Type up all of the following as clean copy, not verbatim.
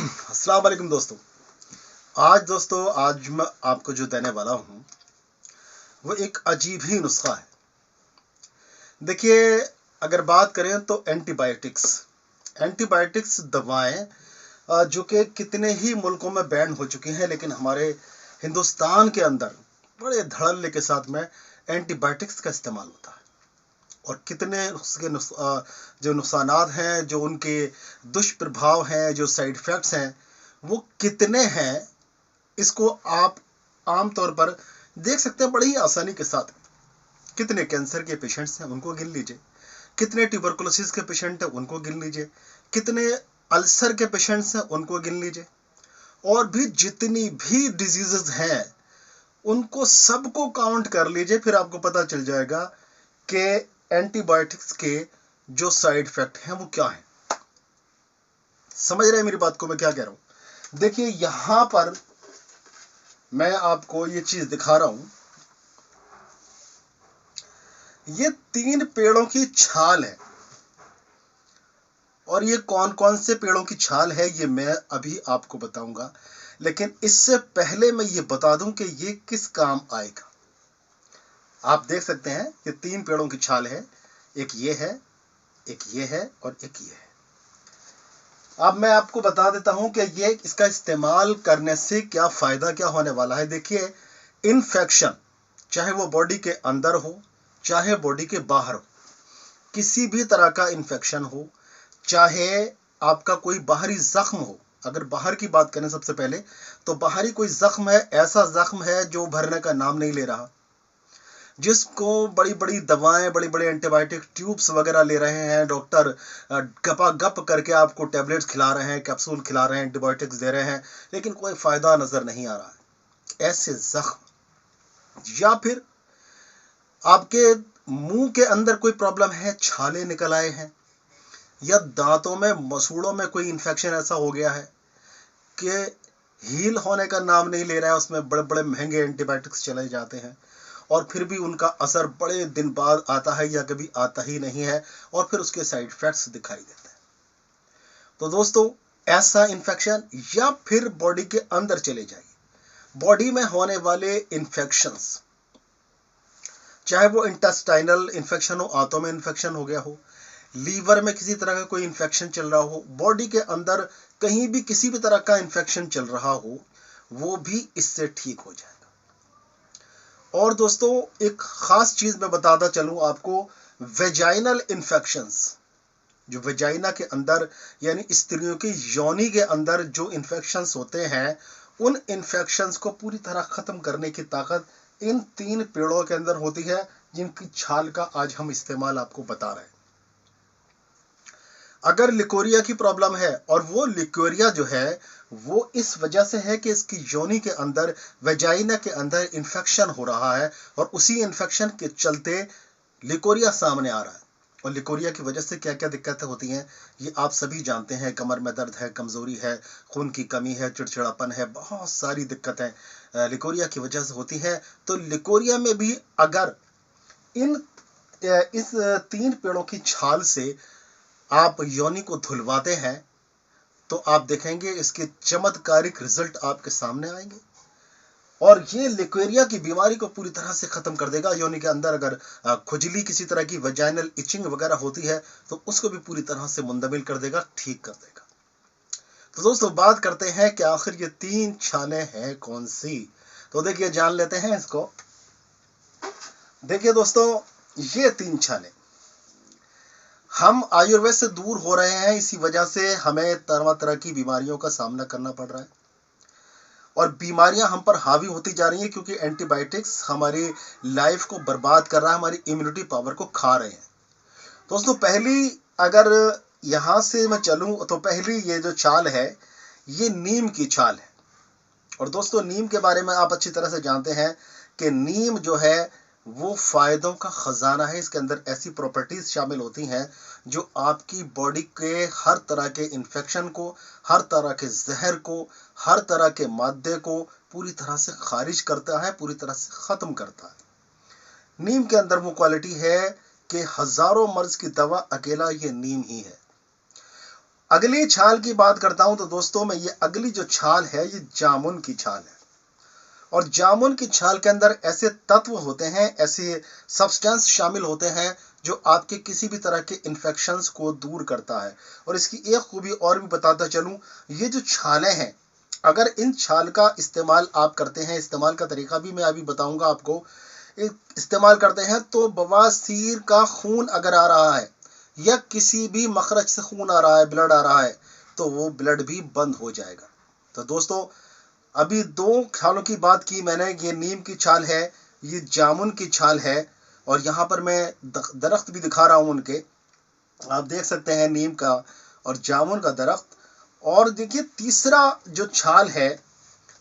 अस्सलाम वालेकुम दोस्तों। आज मैं आपको जो देने वाला हूँ वो एक अजीब ही नुस्खा है। देखिए, अगर बात करें तो एंटीबायोटिक्स दवाएं जो कि कितने ही मुल्कों में बैन हो चुकी हैं, लेकिन हमारे हिंदुस्तान के अंदर बड़े धड़ल्ले के साथ में एंटीबायोटिक्स का इस्तेमाल होता है। और कितने उसके जो नुकसानात हैं, जो उनके दुष्प्रभाव हैं, जो साइड इफ़ेक्ट्स हैं, वो कितने हैं, इसको आप आम तौर पर देख सकते हैं बड़ी ही आसानी के साथ। कितने कैंसर के पेशेंट्स हैं उनको गिन लीजिए, कितने ट्यूबरकुलोसिस के पेशेंट हैं उनको गिन लीजिए, कितने अल्सर के पेशेंट्स हैं उनको गिन लीजिए, और भी जितनी भी डिजीजेस हैं उनको सबको काउंट कर लीजिए। फिर आपको पता चल जाएगा कि एंटीबायोटिक्स के जो साइड इफेक्ट हैं वो क्या हैं। समझ रहे हैं मेरी बात को, मैं क्या कह रहा हूं? देखिए, यहां पर मैं आपको ये चीज दिखा रहा हूं। ये 3 पेड़ों की छाल है, और ये कौन कौन से पेड़ों की छाल है ये मैं अभी आपको बताऊंगा, लेकिन इससे पहले मैं ये बता दूं कि ये किस काम आएगा। आप देख सकते हैं ये 3 पेड़ों की छाल है, एक ये है, एक ये है, और एक ये है। अब मैं आपको बता देता हूं कि ये इसका इस्तेमाल करने से क्या फायदा क्या होने वाला है। देखिए, इन्फेक्शन चाहे वो बॉडी के अंदर हो चाहे बॉडी के बाहर हो, किसी भी तरह का इन्फेक्शन हो, चाहे आपका कोई बाहरी जख्म हो। अगर बाहर की बात करें सबसे पहले, तो बाहरी कोई जख्म है, ऐसा जख्म है जो भरने का नाम नहीं ले रहा, जिसको बड़ी बड़ी दवाएं, बड़ी बड़ी एंटीबायोटिक ट्यूब्स वगैरह ले रहे हैं, डॉक्टर गपा गप करके आपको टैबलेट्स खिला रहे हैं, कैप्सूल खिला रहे हैं, एंटीबायोटिक्स दे रहे हैं, लेकिन कोई फायदा नजर नहीं आ रहा है। ऐसे जख्म, या फिर आपके मुंह के अंदर कोई प्रॉब्लम है, छाले निकल आए हैं, या दांतों में मसूड़ों में कोई इन्फेक्शन ऐसा हो गया है कि हील होने का नाम नहीं ले रहा है, उसमें बड़े बड़े महंगे एंटीबायोटिक्स चले जाते हैं और फिर भी उनका असर बड़े दिन बाद आता है या कभी आता ही नहीं है, और फिर उसके साइड इफेक्ट्स दिखाई देते हैं। तो दोस्तों, ऐसा इन्फेक्शन, या फिर बॉडी के अंदर चले जाइए, बॉडी में होने वाले इन्फेक्शंस, चाहे वो इंटेस्टाइनल इन्फेक्शन हो, आंतों में इन्फेक्शन हो गया हो, लीवर में किसी तरह का कोई इन्फेक्शन चल रहा हो, बॉडी के अंदर कहीं भी किसी भी तरह का इन्फेक्शन चल रहा हो, वो भी इससे ठीक हो जाएगा। और दोस्तों, एक खास चीज मैं बताता चलूं आपको, वेजाइनल इन्फेक्शंस, जो वेजाइना के अंदर यानी स्त्रियों की योनि के अंदर जो इन्फेक्शंस होते हैं, उन इन्फेक्शंस को पूरी तरह खत्म करने की ताकत इन 3 पेड़ों के अंदर होती है, जिनकी छाल का आज हम इस्तेमाल आपको बता रहे हैं। अगर लिकोरिया की प्रॉब्लम है, और वो लिकोरिया जो है वो इस वजह से है कि इसकी योनि के अंदर, वेजाइना के अंदर इन्फेक्शन हो रहा है, और उसी इन्फेक्शन के चलते लिकोरिया सामने आ रहा है। और लिकोरिया की वजह से क्या क्या दिक्कतें होती हैं ये आप सभी जानते हैं। कमर में दर्द है, कमजोरी है, खून की कमी है, चिड़चिड़ापन है, बहुत सारी दिक्कतें लिकोरिया की वजह से होती हैं। तो लिकोरिया में भी अगर इस 3 पेड़ों की छाल से आप योनि को धुलवाते हैं, तो आप देखेंगे इसके चमत्कारिक रिजल्ट आपके सामने आएंगे, और ये लिकोरिया की बीमारी को पूरी तरह से खत्म कर देगा। योनि के अंदर अगर खुजली, किसी तरह की वजाइनल इचिंग वगैरह होती है, तो उसको भी पूरी तरह से मुंतमिल कर देगा, ठीक कर देगा। तो दोस्तों, बात करते हैं कि आखिर ये 3 छालें हैं कौन सी। तो देखिए, जान लेते हैं इसको। देखिए दोस्तों, ये 3 छालें, हम आयुर्वेद से दूर हो रहे हैं, इसी वजह से हमें तरह तरह की बीमारियों का सामना करना पड़ रहा है, और बीमारियां हम पर हावी होती जा रही हैं, क्योंकि एंटीबायोटिक्स हमारी लाइफ को बर्बाद कर रहा है, हमारी इम्यूनिटी पावर को खा रहे हैं। दोस्तों, पहली अगर यहां से मैं चलूं, तो पहली ये जो छाल है ये नीम की छाल है। और दोस्तों, नीम के बारे में आप अच्छी तरह से जानते हैं कि नीम जो है वो फायदों का खजाना है। इसके अंदर ऐसी प्रॉपर्टीज शामिल होती हैं जो आपकी बॉडी के हर तरह के इन्फेक्शन को, हर तरह के जहर को, हर तरह के मादे को पूरी तरह से खारिज करता है, पूरी तरह से खत्म करता है। नीम के अंदर वो क्वालिटी है कि हजारों मर्ज की दवा अकेला ये नीम ही है। अगली छाल की बात करता हूं तो दोस्तों मैं ये अगली जो छाल है ये जामुन की छाल है। और जामुन की छाल के अंदर ऐसे तत्व होते हैं, ऐसे सब्सटेंस शामिल होते हैं जो आपके किसी भी तरह के इन्फेक्शंस को दूर करता है। और इसकी एक खूबी और भी बताता चलूं, ये जो छालें हैं, अगर इन छाल का इस्तेमाल आप करते हैं, इस्तेमाल का तरीका भी मैं अभी बताऊंगा आपको, इस्तेमाल करते हैं तो बवासीर का खून अगर आ रहा है या किसी भी मखरज से खून आ रहा है, ब्लड आ रहा है, तो वो ब्लड भी बंद हो जाएगा। तो दोस्तों अभी दो छालों की बात की मैंने, ये नीम की छाल है, ये जामुन की छाल है, और यहाँ पर मैं दरख्त भी दिखा रहा हूँ उनके, आप देख सकते हैं नीम का और जामुन का दरख्त। और देखिए तीसरा जो छाल है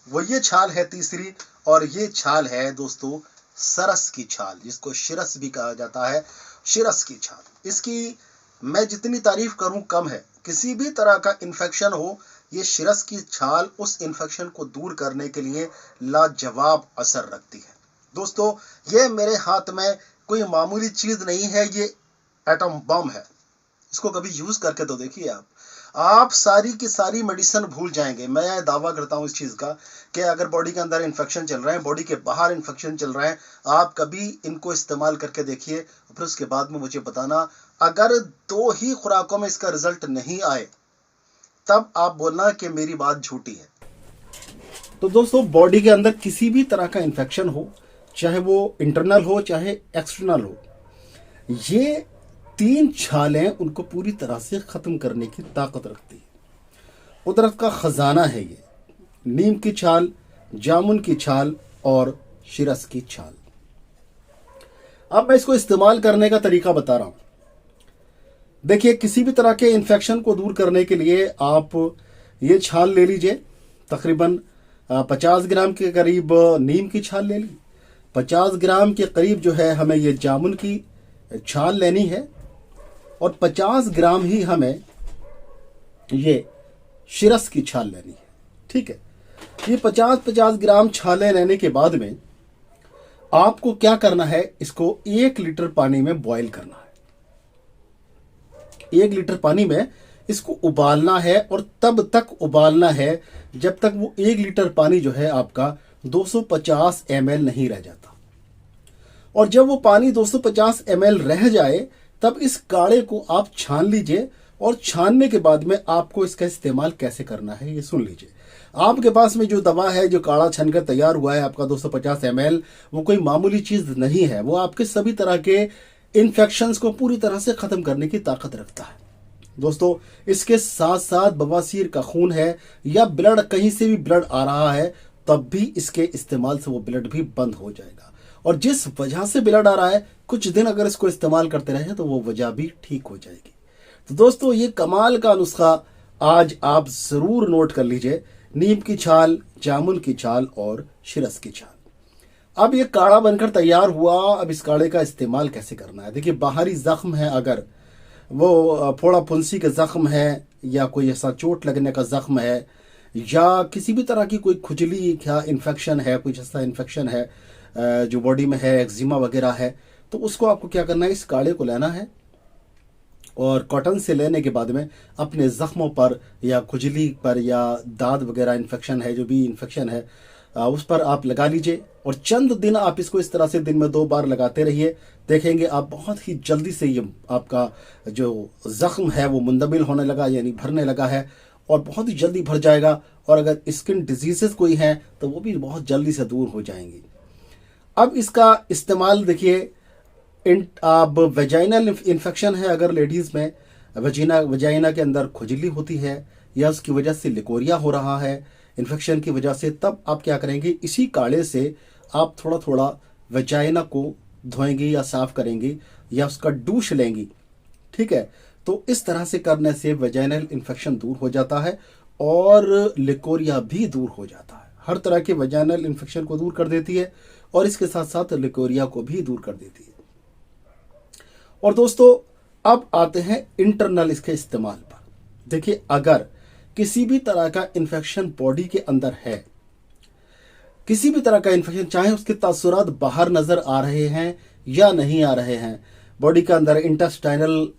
वो ये छाल है तीसरी, और ये छाल है दोस्तों सरस की छाल, जिसको शिरस भी कहा जाता है, शिरस की छाल। इसकी मैं जितनी तारीफ करूं कम है। किसी भी तरह का इन्फेक्शन हो, ये शिरस की छाल उस इन्फेक्शन को दूर करने के लिए लाजवाब असर रखती है। दोस्तों ये मेरे हाथ में कोई मामूली चीज नहीं है, ये एटम बम है। इसको कभी यूज करके तो देखिए आप सारी की सारी मेडिसिन भूल जाएंगे। मैं दावा करता हूं इस चीज का कि अगर बॉडी के अंदर इन्फेक्शन चल रहे हैं, बॉडी के बाहर इन्फेक्शन चल रहे हैं, आप कभी इनको इस्तेमाल करके देखिए, फिर उसके बाद में मुझे बताना। अगर 2 ही खुराकों में इसका रिजल्ट नहीं आए तब आप बोलना कि मेरी बात झूठी है। तो दोस्तों बॉडी के अंदर किसी भी तरह का इन्फेक्शन हो, चाहे वो इंटरनल हो चाहे एक्सटर्नल हो, ये 3 छालें उनको पूरी तरह से खत्म करने की ताकत रखती है। कुदरत का खजाना है ये, नीम की छाल, जामुन की छाल और शिरस की छाल। अब मैं इसको इस्तेमाल करने का तरीका बता रहा हूं। देखिए किसी भी तरह के इन्फेक्शन को दूर करने के लिए आप ये छाल ले लीजिए, तकरीबन 50 ग्राम के करीब नीम की छाल ले ली, 50 ग्राम के करीब जो है हमें ये जामुन की छाल लेनी है, और 50 ग्राम ही हमें ये शिरस की छाल लेनी है। ठीक है, ये 50-50 ग्राम छालें लेने के बाद में आपको क्या करना है, इसको 1 लीटर पानी में बॉईल करना है। 1 लीटर पानी में इसको उबालना है, और तब तक उबालना है जब तक वो 1 लीटर पानी जो है आपका 250 ml नहीं रह जाता। और जब वो पानी 250 ml रह जाए तब इस काढ़े को आप छान लीजिए, और छानने के बाद में आपको इसका इस्तेमाल कैसे करना है ये सुन लीजिए। आपके पास में जो दवा है, जो काढ़ा छनकर तैयार हुआ है आपका 250 ml, वो कोई मामूली चीज नहीं है, वो आपके सभी तरह के इन्फेक्शंस को पूरी तरह से खत्म करने की ताकत रखता है। दोस्तों इसके साथ साथ बवासीर का खून है या ब्लड, कहीं से भी ब्लड आ रहा है, तब भी इसके इस्तेमाल से वो ब्लड भी बंद हो जाएगा। और जिस वजह से ब्लड आ रहा है, कुछ दिन अगर इसको इस्तेमाल करते रहे तो वो वजह भी ठीक हो जाएगी। तो दोस्तों ये कमाल का नुस्खा आज आप जरूर नोट कर लीजिए, नीम की छाल, जामुन की छाल और शिरस की छाल। अब ये काढ़ा बनकर तैयार हुआ, अब इस काढ़े का इस्तेमाल कैसे करना है। देखिए बाहरी जख्म है, अगर वो फोड़ा फुंसी का जख्म है, या कोई ऐसा चोट लगने का जख्म है, या किसी भी तरह की कोई खुजली या इन्फेक्शन है, कोई ऐसा इन्फेक्शन है जो बॉडी में है, एक्जिमा वगैरह है, तो उसको आपको क्या करना है, इस काढ़े को लेना है, और कॉटन से लेने के बाद में अपने जख्मों पर या खुजली पर या दाद वगैरह इन्फेक्शन है, जो भी इन्फेक्शन है उस पर आप लगा लीजिए। और चंद दिन आप इसको इस तरह से दिन में 2 बार लगाते रहिए, देखेंगे आप बहुत ही जल्दी से ये आपका जो जख्म है वो मुंदमिल होने लगा, यानी भरने लगा है, और बहुत ही जल्दी भर जाएगा। और अगर स्किन डिजीजेस कोई हैं तो वो भी बहुत जल्दी से दूर हो जाएंगी। अब इसका इस्तेमाल देखिए, अब वेजाइनल इन्फेक्शन है, अगर लेडीज में वजाइना के अंदर खुजली होती है या उसकी वजह से लिकोरिया हो रहा है इन्फेक्शन की वजह से, तब आप क्या करेंगे, इसी काढ़े से आप थोड़ा थोड़ा वजाइना को धोएंगी या साफ करेंगी या उसका डूश लेंगी। ठीक है, तो इस तरह से करने से वजाइनल इन्फेक्शन दूर हो जाता है और लिकोरिया भी दूर हो जाता है। हर तरह के वजाइनल इन्फेक्शन को दूर कर देती है और इसके साथ साथ लिकोरिया को भी दूर कर देती है। और दोस्तों अब आते हैं इंटरनल इसके इस्तेमाल पर। देखिए अगर किसी भी तरह का इन्फेक्शन बॉडी के अंदर है, किसी भी तरह का इन्फेक्शन, चाहे उसके तासुरात बाहर नजर आ रहे हैं या नहीं आ रहे हैं, बॉडी के अंदर इंटेस्टाइनल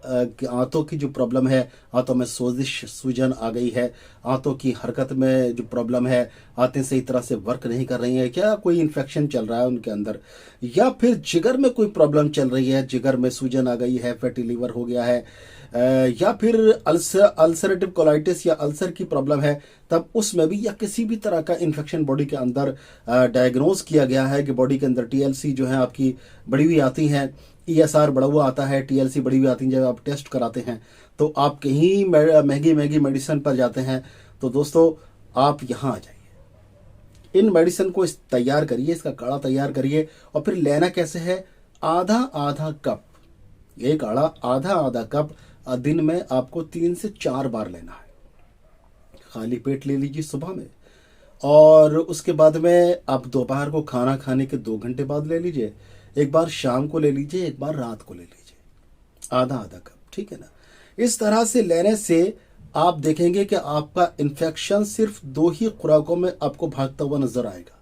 आंतों की जो प्रॉब्लम है, आंतों में सोजिश सूजन आ गई है, आंतों की हरकत में जो प्रॉब्लम है, आंतें सही तरह से वर्क नहीं कर रही हैं, क्या कोई इन्फेक्शन चल रहा है उनके अंदर, या फिर जिगर में कोई प्रॉब्लम चल रही है, जिगर में सूजन आ गई है, फैटी लिवर हो गया है, या फिर अल्सरेटिव कोलाइटिस या अल्सर की प्रॉब्लम है, तब उसमें भी या किसी भी तरह का इन्फेक्शन बॉडी के अंदर डायग्नोज किया गया है कि बॉडी के अंदर टीएलसी जो है आपकी बढ़ी हुई आती हैं, ईएसआर बढ़ा हुआ आता है, टीएलसी बढ़ी हुई आती है, जब आप टेस्ट कराते हैं तो आप कहीं महंगी महंगी मेडिसिन पर जाते हैं, तो दोस्तों आप यहाँ आ जाइए, इन मेडिसिन को तैयार करिए, इसका काढ़ा तैयार करिए, और फिर लेना कैसे है, आधा आधा कप, ये काढ़ा आधा आधा कप दिन में आपको 3 से 4 बार लेना है। खाली पेट ले लीजिए सुबह में, और उसके बाद में आप दोपहर को खाना खाने के 2 घंटे बाद ले लीजिए, एक बार शाम को ले लीजिए, एक बार रात को ले लीजिए, आधा आधा कप, ठीक है ना। इस तरह से लेने से आप देखेंगे कि आपका इन्फेक्शन सिर्फ 2 ही खुराकों में आपको भागता हुआ नजर आएगा।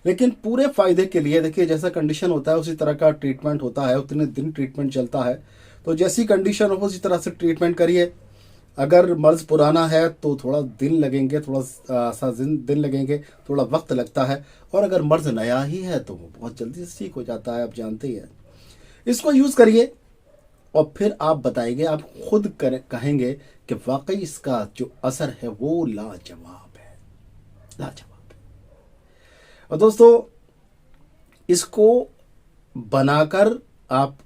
लेकिन पूरे फायदे के लिए देखिए, जैसा कंडीशन होता है उसी तरह का ट्रीटमेंट होता है, उतने दिन ट्रीटमेंट चलता है, तो जैसी कंडीशन हो उसी तरह से ट्रीटमेंट करिए। अगर मर्ज पुराना है तो थोड़ा दिन लगेंगे, थोड़ा सा दिन लगेंगे, थोड़ा वक्त लगता है, और अगर मर्ज नया ही है तो वो बहुत जल्दी से ठीक हो जाता है, आप जानते ही हैं। इसको यूज करिए और फिर आप बताएंगे, आप खुद कहेंगे कि वाकई इसका जो असर है वो लाजवाब है, लाजवाब है। और दोस्तों इसको बनाकर आप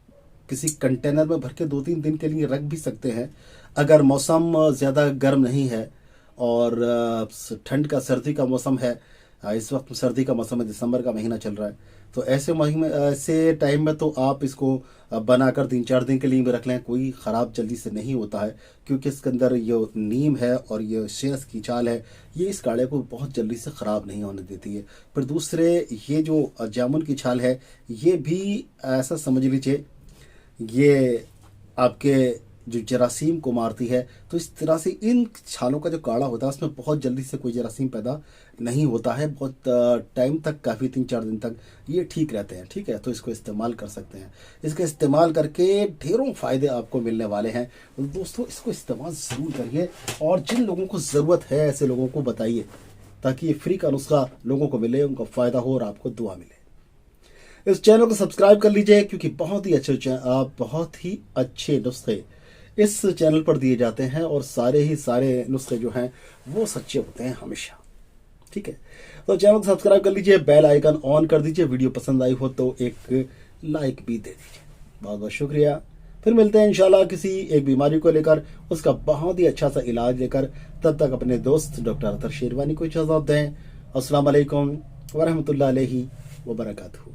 किसी कंटेनर में भर के 2-3 दिन के लिए रख भी सकते हैं। अगर मौसम ज़्यादा गर्म नहीं है और ठंड का सर्दी का मौसम है, इस वक्त सर्दी का मौसम है, दिसंबर का महीना चल रहा है, तो ऐसे टाइम में तो आप इसको बनाकर 3-4 दिन के लिए भी रख लें, कोई ख़राब जल्दी से नहीं होता है, क्योंकि इसके अंदर ये नीम है और ये शेष की छाल है, ये इस काढ़े को बहुत जल्दी से ख़राब नहीं होने देती है। फिर दूसरे ये जो जामुन की छाल है, ये भी ऐसा समझ लीजिए ये आपके जो जरासीम को मारती है, तो इस तरह से इन छालों का जो काढ़ा होता है उसमें बहुत जल्दी से कोई जरासीम पैदा नहीं होता है, बहुत टाइम तक, काफ़ी 3-4 दिन तक ये ठीक रहते हैं, ठीक है। तो इसको इस्तेमाल कर सकते हैं, इसका इस्तेमाल करके ढेरों फ़ायदे आपको मिलने वाले हैं। तो दोस्तों इसको इस्तेमाल ज़रूर करिए, और जिन लोगों को ज़रूरत है ऐसे लोगों को बताइए, ताकि ये फ्री का नुस्खा लोगों को मिले, उनका फ़ायदा हो और आपको दुआ मिले। इस चैनल को सब्सक्राइब कर लीजिए, क्योंकि बहुत ही अच्छे नुस्खे इस चैनल पर दिए जाते हैं, और सारे नुस्खे जो हैं वो सच्चे होते हैं हमेशा, ठीक है। तो चैनल को सब्सक्राइब कर लीजिए, बेल आइकन ऑन कर दीजिए, वीडियो पसंद आई हो तो एक लाइक भी दे दीजिए। बहुत बहुत शुक्रिया। फिर मिलते हैं इंशाल्लाह किसी एक बीमारी को लेकर, उसका बहुत ही अच्छा सा इलाज लेकर। तब तक अपने दोस्त डॉक्टर अतर शेरवानी को इजाज़त दें। अस्सलाम वालेकुम वरहमतुल्लाहि वबरकातुहू।